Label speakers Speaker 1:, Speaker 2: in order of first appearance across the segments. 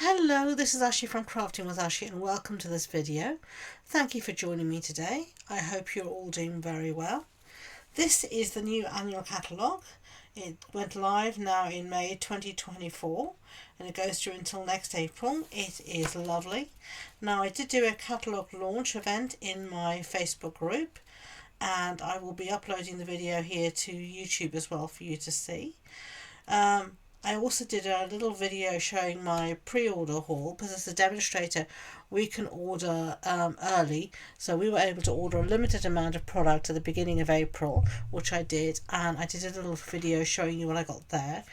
Speaker 1: Hello, this is Ashee from Crafting with Ashee and welcome to this video. Thank you for joining me today. I hope you're all doing very well. This is the new annual catalogue. It went live now in May 2024 and it goes through until next April. It is lovely. Now I did do a catalogue launch event in my Facebook group and I will be uploading the video here to YouTube as well for you to see. I also did a little video showing my pre-order haul because as a demonstrator we can order early, so we were able to order a limited amount of product at the beginning of April, which I did, and I did a little video showing you what I got there.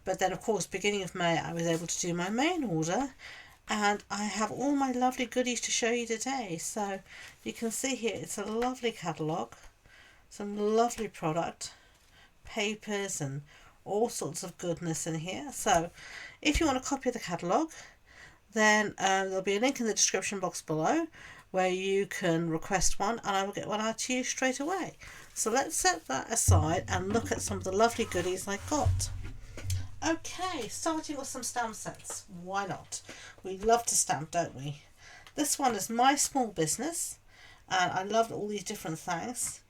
Speaker 1: But then of course beginning of May I was able to do my main order and I have all my lovely goodies to show you today. So you can see here it's a lovely catalogue, some lovely product, papers and all sorts of goodness in here. So if you want a copy of the catalogue, then there'll be a link in the description box below where you can request one and I will get one out to you straight away. So let's set that aside and look at some of the lovely goodies I got. Okay, starting with some stamp sets. Why not? We love to stamp, don't we? This one is My Small Business and I loved all these different things,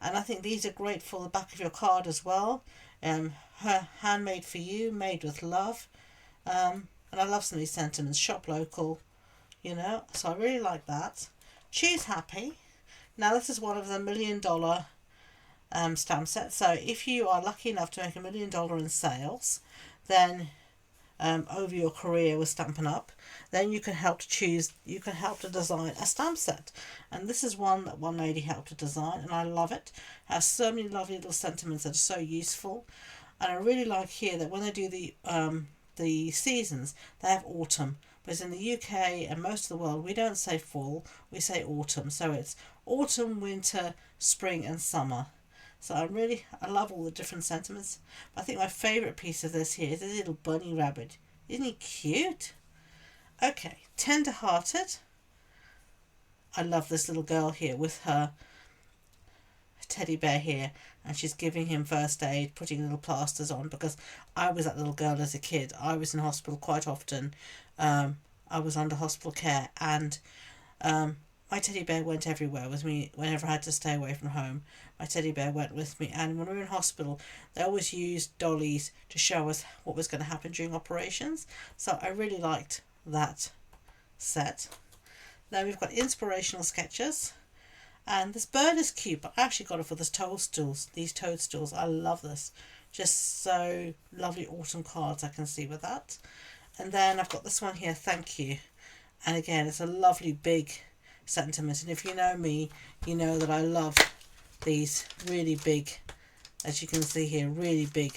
Speaker 1: and I think these are great for the back of your card as well. Handmade for you, made with love, and I love some of these sentiments. Shop local, you know, so I really like that. Choose Happy. Now this is one of the $1 million stamp sets, so if you are lucky enough to make $1 million in sales, then over your career with Stampin' Up, then you can help to choose, you can help to design a stamp set. And this is one that one lady helped to design and I love it. It has so many lovely little sentiments that are so useful. And I really like here that when they do the seasons, they have autumn. Whereas in the UK and most of the world, we don't say fall, we say autumn. So it's autumn, winter, spring and summer. So I love all the different sentiments. I think my favourite piece of this here is this little bunny rabbit. Isn't he cute? Okay, Tender Hearted. I love this little girl here with her teddy bear here, and she's giving him first aid, putting little plasters on, because I was that little girl as a kid. I was in hospital quite often. I was under hospital care, and my teddy bear went everywhere with me whenever I had to stay away from home. My teddy bear went with me, and when we were in hospital they always used dollies to show us what was going to happen during operations. So I really liked that set. Now we've got inspirational sketches, and this bird is cute, but I actually got it for these toadstools. I love this. Just so lovely autumn cards I can see with that. And then I've got this one here, Thank You, and again it's a lovely big sentiment, and if you know me, you know that I love these really big, as you can see here, really big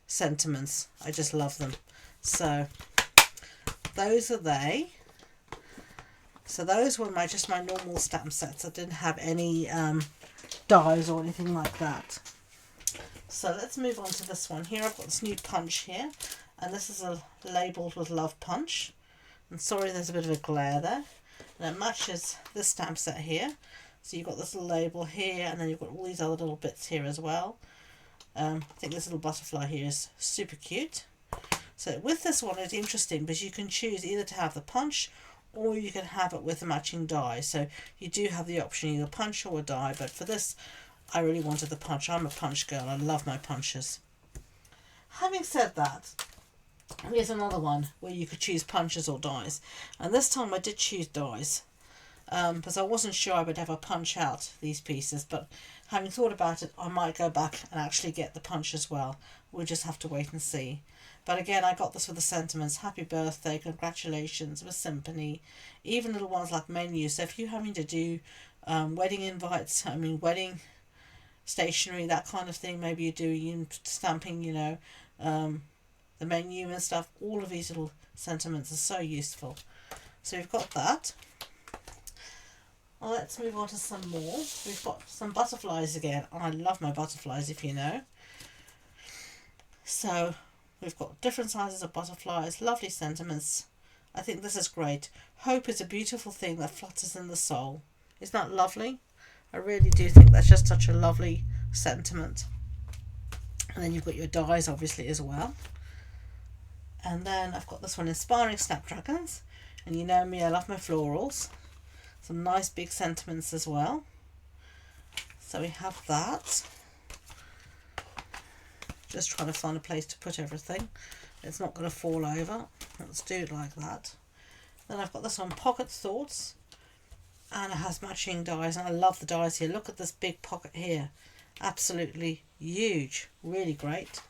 Speaker 1: sentiments. I just love them. So those are they. So those were just my normal stamp sets. I didn't have any dies or anything like that. So let's move on to this one here. I've got this new punch here, and this is a labelled with Love Punch. And sorry there's a bit of a glare there. And it matches this stamp set here. So you've got this little label here, and then you've got all these other little bits here as well. I think this little butterfly here is super cute. So with this one it's interesting because you can choose either to have the punch or you can have it with the matching die. So you do have the option either punch or a die, but for this I really wanted the punch. I'm a punch girl. I love my punches. Having said that, here's another one where you could choose punches or dies, and this time I did choose dies because I wasn't sure I would ever punch out these pieces, but having thought about it I might go back and actually get the punch as well. We'll just have to wait and see. But again, I got this with the sentiments: happy birthday, congratulations, with symphony, even little ones like menu. So if you're having to do wedding invites, wedding stationery, that kind of thing, maybe you're doing stamping, you know, the menu and stuff, all of these little sentiments are so useful. So we've got that. Well, let's move on to some more. We've got some butterflies again. I love my butterflies, if you know. So we've got different sizes of butterflies, lovely sentiments. I think this is great. Hope is a beautiful thing that flutters in the soul. Isn't that lovely? I really do think that's just such a lovely sentiment. And then you've got your dies obviously as well. And then I've got this one, Inspiring Snapdragons. And you know me, I love my florals. Some nice big sentiments as well. So we have that. Just trying to find a place to put everything. It's not going to fall over. Let's do it like that. Then I've got this one, Pocket Thoughts. And it has matching dies. And I love the dies here. Look at this big pocket here. Absolutely huge. Really great.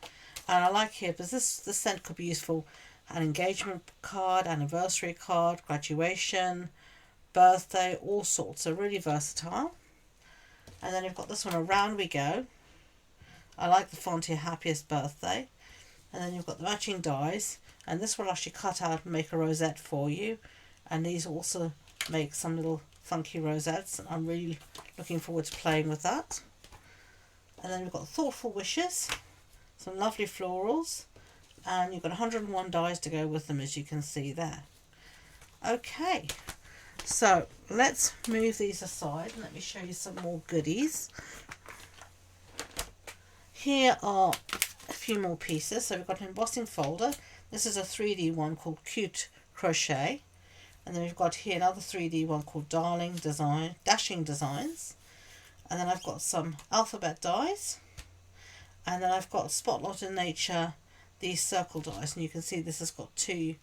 Speaker 1: And I like here because this scent could be useful. An engagement card, anniversary card, graduation, birthday, all sorts. So really versatile. And then you've got this one, Around We Go. I like the font here, Happiest Birthday. And then you've got the matching dies. And this will actually cut out and make a rosette for you. And these also make some little funky rosettes. I'm really looking forward to playing with that. And then we've got Thoughtful Wishes. Some lovely florals. And you've got 101 dies to go with them, as you can see there. Okay. So let's move these aside and let me show you some more goodies. Here are a few more pieces. So we've got an embossing folder. This is a 3D one called Cute Crochet. And then we've got here another 3D one called Dashing Designs. And then I've got some alphabet dies. And then I've got Spotlight in Nature, these circle dies. And you can see this has got two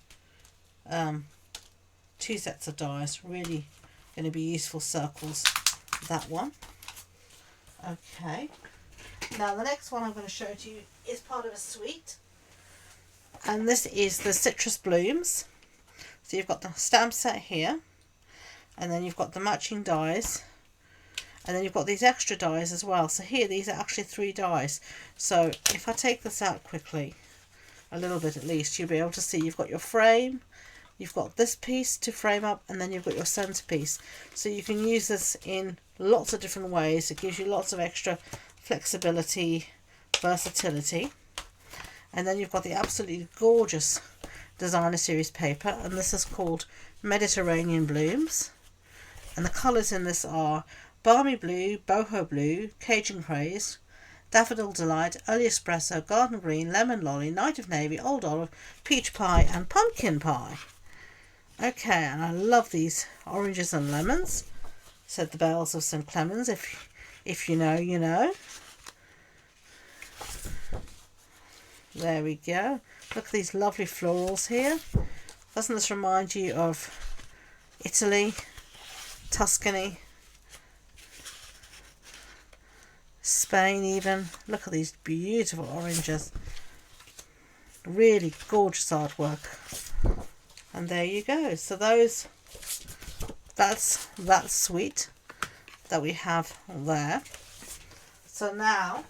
Speaker 1: sets of dies. Really going to be useful circles, that one. Okay. Now the next one I'm going to show to you is part of a suite. And this is the Citrus Blooms. So you've got the stamp set here. And then you've got the matching dies. And then you've got these extra dies as well. So here, these are actually 3 dies. So if I take this out quickly, a little bit at least, you'll be able to see you've got your frame, you've got this piece to frame up, and then you've got your centerpiece. So you can use this in lots of different ways. It gives you lots of extra flexibility, versatility. And then you've got the absolutely gorgeous designer series paper, and this is called Mediterranean Blooms. And the colours in this are Balmy Blue, Boho Blue, Cajun Craze, Daffodil Delight, Early Espresso, Garden Green, Lemon Lolly, Night of Navy, Old Olive, Peach Pie and Pumpkin Pie. Okay, and I love these oranges and lemons, said the bells of St. Clemens. If you know, you know. There we go. Look at these lovely florals here. Doesn't this remind you of Italy, Tuscany, Spain even? Look at these beautiful oranges. Really gorgeous artwork. And there you go. So that's that suite that we have there. So now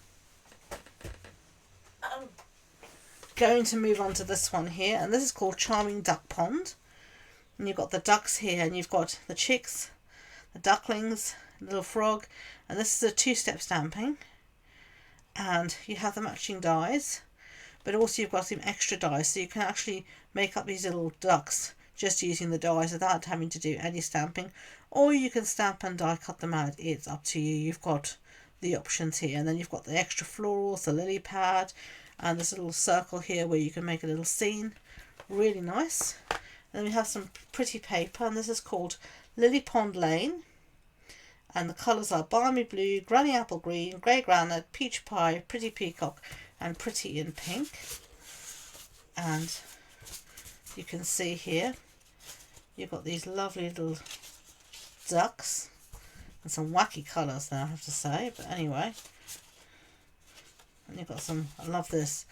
Speaker 1: I'm going to move on to this one here, and this is called Charming Duck Pond. And you've got the ducks here, and you've got the chicks, the ducklings, little frog, and this is a 2-step stamping. And you have the matching dies, but also you've got some extra dies, so you can actually make up these little ducks just using the dies without having to do any stamping, or you can stamp and die cut them out. It's up to you. You've got the options here. And then you've got the extra florals, the lily pad, and this little circle here where you can make a little scene. Really nice. And then we have some pretty paper, and this is called Lily Pond Lane. And the colours are Balmy Blue, Granny Apple Green, Grey Granite, Peach Pie, Pretty Peacock and Pretty in Pink. And you can see here you've got these lovely little ducks and some wacky colours there, I have to say, but anyway. And you've got some, I love this,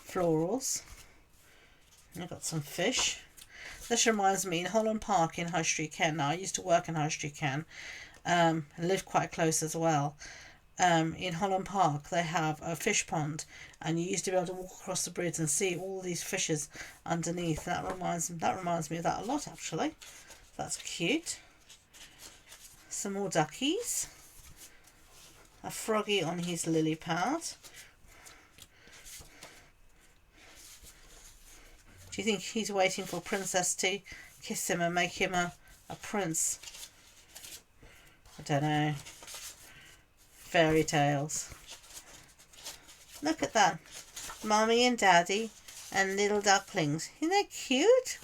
Speaker 1: florals. And you've got some fish. This reminds me, in Holland Park in High Street Ken. Now I used to work in High Street Ken and lived quite close as well. In Holland Park they have a fish pond, and you used to be able to walk across the bridge and see all these fishes underneath. That reminds me of that a lot, actually. That's cute. Some more duckies. A froggy on his lily pad. Do you think he's waiting for Princess to kiss him and make him a prince? I don't know. Fairy tales. Look at that. Mummy and Daddy and little ducklings. Isn't that cute?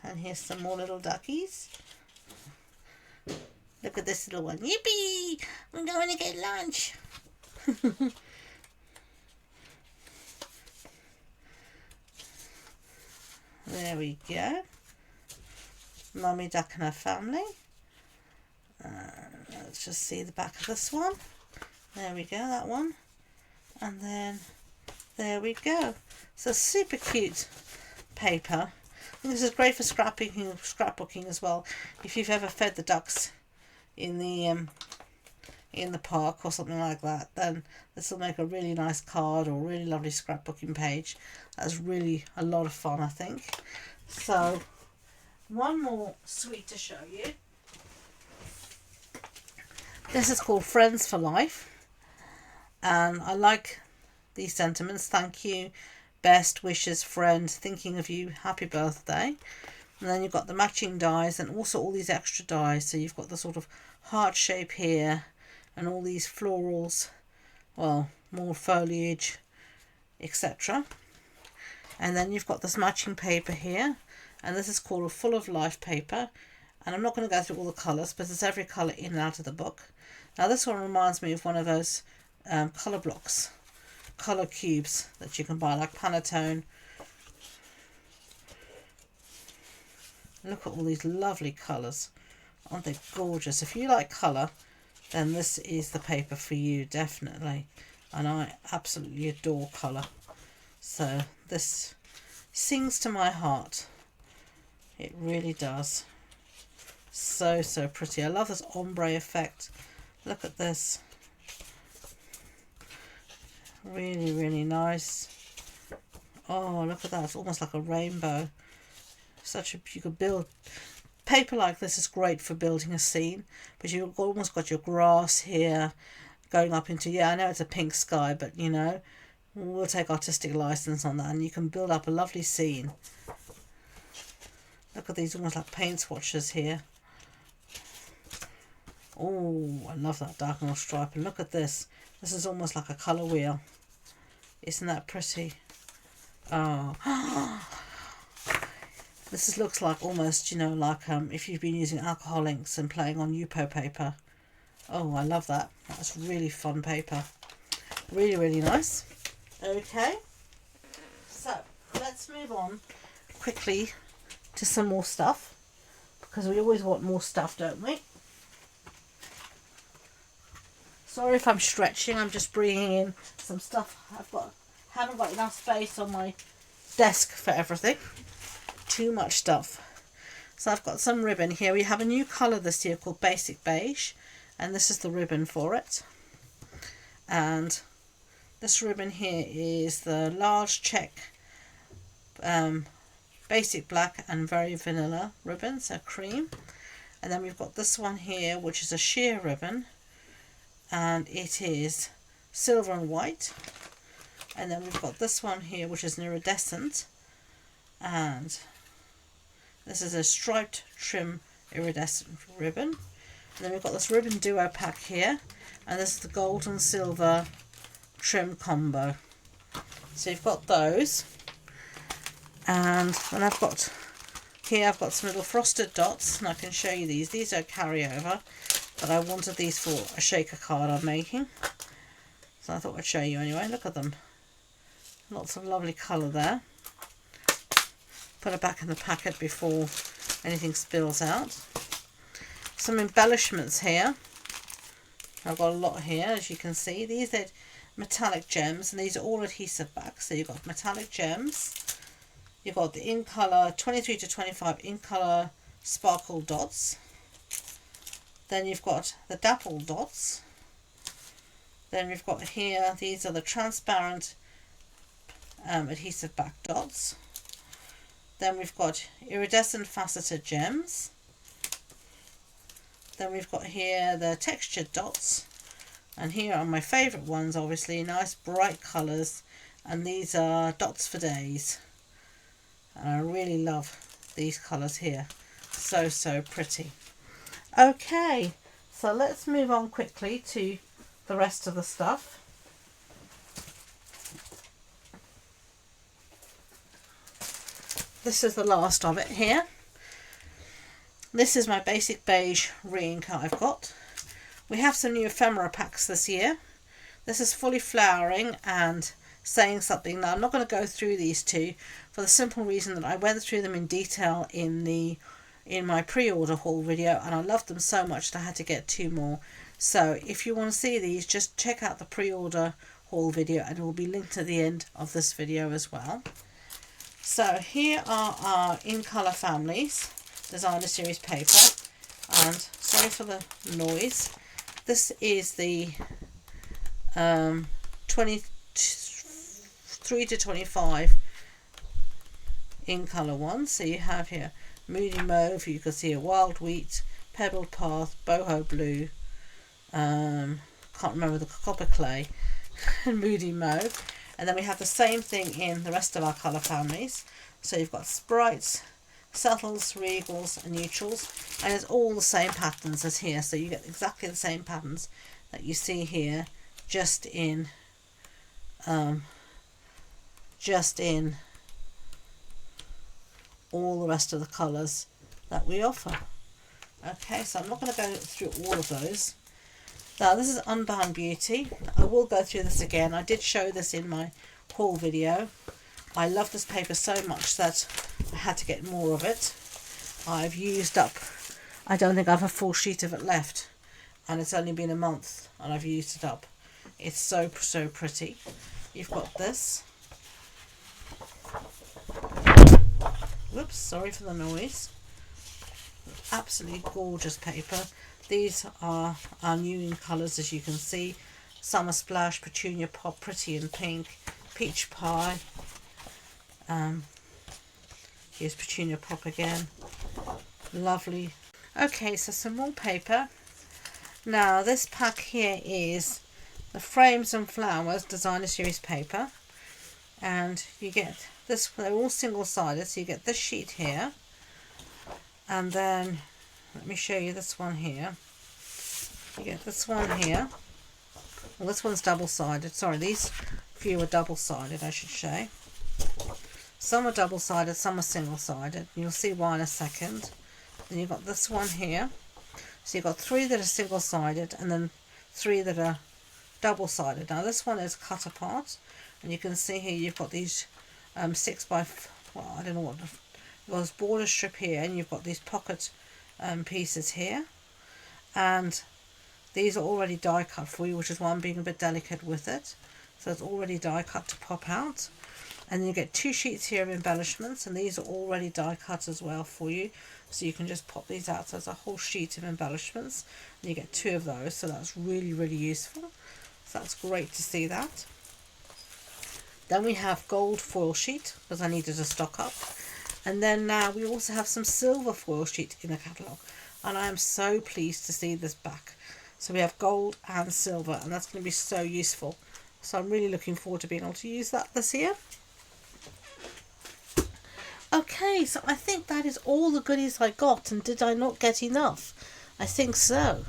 Speaker 1: And here's some more little duckies. Look at this little one. Yippee! I'm going to get lunch. There we go. Mummy duck and her family. Let's just see the back of this one. There we go, that one. And then there we go. So super cute paper. I think this is great for scrapbooking as well. If you've ever fed the ducks in the park or something like that, then this will make a really nice card or a really lovely scrapbooking page. That's really a lot of fun, I think. So one more sweet to show you. This is called Friends for Life, and I like these sentiments. Thank you, best wishes, friend, thinking of you, happy birthday. And then you've got the matching dies and also all these extra dies. So you've got the sort of heart shape here and all these florals, well, more foliage, etc. And then you've got this matching paper here, and this is called a Full of Life paper. And I'm not going to go through all the colours, but there's every colour in and out of the book. Now this one reminds me of one of those colour blocks, colour cubes that you can buy, like Panettone. Look at all these lovely colours. Aren't they gorgeous? If you like colour, then this is the paper for you, definitely. And I absolutely adore colour. So this sings to my heart. It really does. So, so pretty. I love this ombre effect. Look at this. Really, really nice. Oh, look at that. It's almost like a rainbow. You could build paper like this is great for building a scene, but you've almost got your grass here going up into, I know it's a pink sky, but you know, we'll take artistic license on that, and you can build up a lovely scene. Look at these almost like paint swatches here. Oh, I love that diagonal stripe. And look at this. This is almost like a colour wheel. Isn't that pretty? Oh. This looks like almost, like if you've been using alcohol inks and playing on Yupo paper. Oh, I love that. That's really fun paper. Really, really nice. Okay. So, let's move on quickly to some more stuff, because we always want more stuff, don't we? Sorry if I'm stretching. I'm just bringing in some stuff. Haven't got enough space on my desk for everything. Too much stuff. So I've got some ribbon here. We have a new colour this year called Basic Beige, and this is the ribbon for it. And this ribbon here is the large check basic black and very vanilla ribbon, so cream. And then we've got this one here, which is a sheer ribbon, and it is silver and white. And then we've got this one here, which is an iridescent, and this is a striped trim iridescent ribbon. And then we've got this ribbon duo pack here, and this is the gold and silver trim combo. So you've got those, and then I've got some little frosted dots, and I can show you these. These are carryover, but I wanted these for a shaker card I'm making, so I thought I'd show you anyway. Look at them. Lots of lovely colour there. Put it back in the packet before anything spills out. Some embellishments here. I've got a lot here, as you can see. These are metallic gems, and these are all adhesive back. So you've got metallic gems. You've got the in colour 23 to 25 in colour sparkle dots. Then you've got the dapple dots. Then we've got here, these are the transparent adhesive back dots. Then we've got iridescent faceted gems. Then we've got here the textured dots. And here are my favourite ones, obviously, nice bright colours. And these are dots for days. And I really love these colours here. So, so pretty. Okay, so let's move on quickly to the rest of the stuff. this is the last of it here. This is my basic beige re-ink I've got. We have some new ephemera packs this year. This is fully flowering and saying something. Now I'm not going to go through these two for the simple reason that I went through them in detail in my pre-order haul video, and I loved them so much that I had to get 2 more. So if you want to see these, just check out the pre-order haul video, and it will be linked at the end of this video as well. So here are our in colour families, designer series paper, and sorry for the noise. This is the 23 to 25 in colour ones. So you have here Moody Mauve, you can see a Wild Wheat, Pebbled Path, Boho Blue, can't remember the Copper Clay, and Moody Mauve. And then we have the same thing in the rest of our colour families. So you've got Sprites, Subtles, Regals and Neutrals, and it's all the same patterns as here. So you get exactly the same patterns that you see here, just in all the rest of the colours that we offer. Okay, so I'm not going to go through all of those. Now this is Unbound Beauty. I will go through this again. I did show this in my haul video. I love this paper so much that I had to get more of it. I've used up, I don't think I have a full sheet of it left, and it's only been a month and I've used it up. It's so pretty. You've got this. Whoops, sorry for the noise. Absolutely gorgeous paper. These are our new in colours, as you can see. Summer Splash, Petunia Pop, Pretty in Pink, Peach Pie. Here's Petunia Pop again. Lovely. Okay, so some more paper. Now this pack here is the Frames and Flowers designer series paper, and you get this, they're all single-sided, so you get this sheet here, and then let me show you this one here. You get this one here. Well, this one's double-sided. Sorry, these few are double-sided, I should say. Some are double-sided, some are single-sided. You'll see why in a second. Then you've got this one here. So you've got 3 that are single-sided and then 3 that are double-sided. Now this one is cut apart, and you can see here you've got these 6 by, well, I don't know what, there's border strip here, and you've got these pocket pieces here, and these are already die cut for you, which is why I'm being a bit delicate with it. So it's already die cut to pop out. And then you get 2 sheets here of embellishments, and these are already die cut as well for you, so you can just pop these out. So there's a whole sheet of embellishments, and you get 2 of those, so that's really useful. So that's great to see that. Then we have gold foil sheet, because I needed to stock up. And then now we also have some silver foil sheet in the catalogue, and I am so pleased to see this back. So we have gold and silver, and that's going to be so useful. So I'm really looking forward to being able to use that this year. Okay, so I think that is all the goodies I got, and did I not get enough? I think so.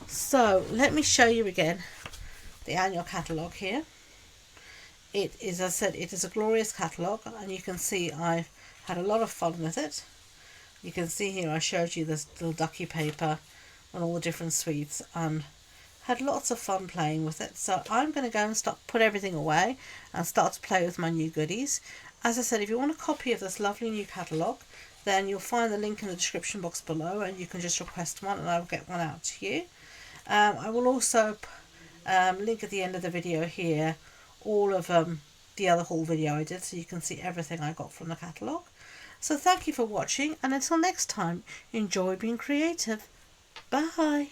Speaker 1: So let me show you again the annual catalogue here. It is, as I said, it is a glorious catalogue, and you can see I've had a lot of fun with it. You can see here I showed you this little ducky paper and all the different sweets, and had lots of fun playing with it. So I'm going to go and put everything away and start to play with my new goodies. As I said, if you want a copy of this lovely new catalogue, then you'll find the link in the description box below, and you can just request one and I will get one out to you. I will also link at the end of the video here all of the other haul video I did, so you can see everything I got from the catalogue. So thank you for watching, and until next time, enjoy being creative. Bye.